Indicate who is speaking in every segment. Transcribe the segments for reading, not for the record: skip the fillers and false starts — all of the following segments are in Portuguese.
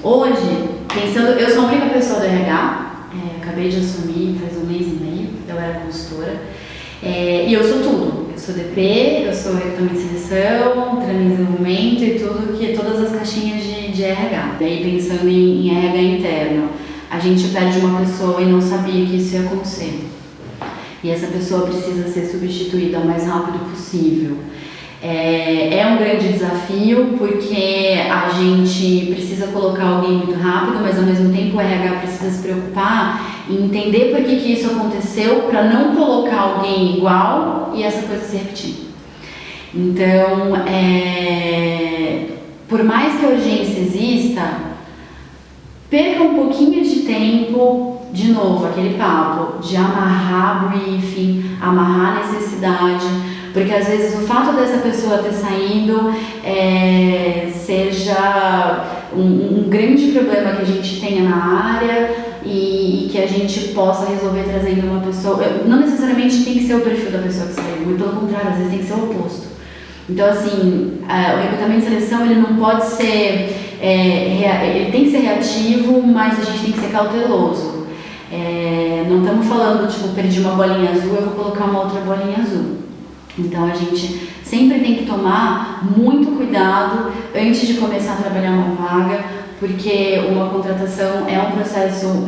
Speaker 1: Hoje, pensando, eu sou a única pessoa do RH, acabei de assumir faz um mês e meio, eu era consultora, e eu sou tudo. Eu sou DP, eu sou recrutamento e seleção, treinamento e desenvolvimento e todas as caixinhas de RH. Daí pensando em RH interno, a gente perde uma pessoa e não sabia que isso ia acontecer. E essa pessoa precisa ser substituída o mais rápido possível. É um grande desafio porque a gente precisa colocar alguém muito rápido, mas ao mesmo tempo o RH precisa se preocupar em entender por que isso aconteceu para não colocar alguém igual e essa coisa se repetir. Então, por mais que a urgência exista, perca um pouquinho de tempo, de novo, aquele papo de amarrar briefing, amarrar necessidade, porque às vezes o fato dessa pessoa ter saído seja um grande problema que a gente tenha na área e que a gente possa resolver trazendo uma pessoa. Não necessariamente tem que ser o perfil da pessoa que saiu, muito pelo contrário, às vezes tem que ser o oposto. Então, assim, o recrutamento e seleção ele não pode ser, ele tem que ser reativo, mas a gente tem que ser cauteloso. Não estamos falando, tipo, perdi uma bolinha azul, eu vou colocar uma outra bolinha azul. Então a gente sempre tem que tomar muito cuidado antes de começar a trabalhar uma vaga, porque uma contratação é um processo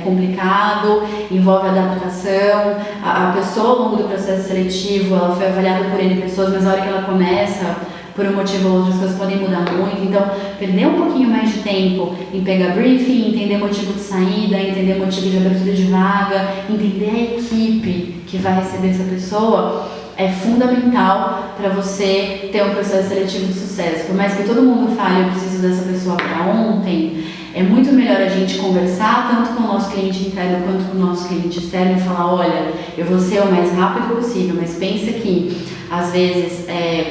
Speaker 1: complicado, envolve adaptação, a pessoa ao longo do processo seletivo ela foi avaliada por N pessoas, mas na hora que ela começa, por um motivo ou outro, as coisas podem mudar muito. Então, perder um pouquinho mais de tempo em pegar briefing, entender motivo de saída, entender motivo de abertura de vaga, entender a equipe que vai receber essa pessoa, é fundamental para você ter um processo seletivo de sucesso. Por mais que todo mundo fale, eu preciso dessa pessoa para ontem, é muito melhor a gente conversar tanto com o nosso cliente interno quanto com o nosso cliente externo e falar, olha, eu vou ser o mais rápido possível, mas pensa que, às vezes,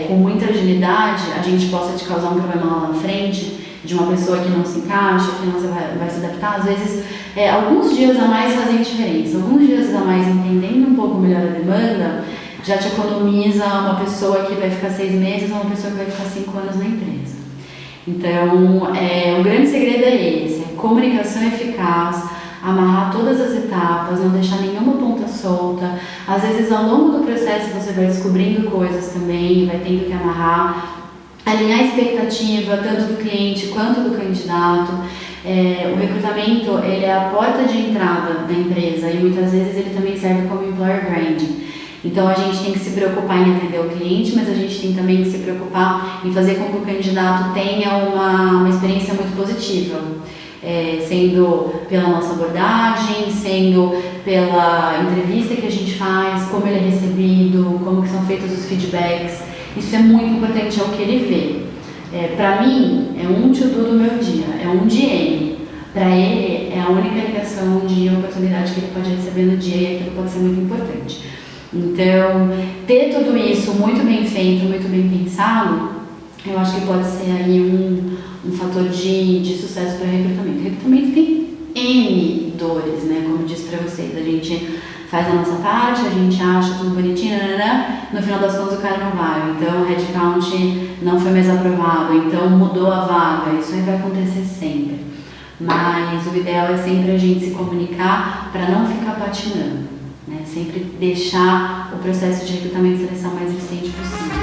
Speaker 1: com muita agilidade, a gente possa te causar um problema lá na frente, de uma pessoa que não se encaixa, que não vai se adaptar. Às vezes, alguns dias a mais fazem diferença, alguns dias a mais entendendo um pouco melhor a demanda, já te economiza uma pessoa que vai ficar 6 meses ou uma pessoa que vai ficar 5 anos na empresa. Então, o grande segredo é esse, comunicação eficaz, amarrar todas as etapas, não deixar nenhuma ponta solta. Às vezes, ao longo do processo, você vai descobrindo coisas também, vai tendo que amarrar, alinhar a expectativa, tanto do cliente quanto do candidato. O recrutamento, ele é a porta de entrada da empresa e muitas vezes ele também serve como employer branding. Então a gente tem que se preocupar em atender o cliente, mas a gente tem também que se preocupar em fazer com que o candidato tenha uma experiência muito positiva, sendo pela nossa abordagem, sendo pela entrevista que a gente faz, como ele é recebido, como que são feitos os feedbacks. Isso é muito importante, é o que ele vê. Para mim, é um to-do do meu dia, é um de ele. Para ele, é a única ligação de oportunidade que ele pode receber no dia e aquilo pode ser muito importante. Então, ter tudo isso muito bem feito, muito bem pensado, eu acho que pode ser aí um fator de sucesso para o recrutamento. O recrutamento tem N dores, né? Como eu disse para vocês, a gente faz a nossa parte, a gente acha tudo bonitinho, no final das contas o cara não vai, então o headcount não foi mais aprovado, então mudou a vaga, isso aí vai acontecer sempre. Mas o ideal é sempre a gente se comunicar para não ficar patinando. Sempre deixar o processo de recrutamento e seleção mais eficiente possível.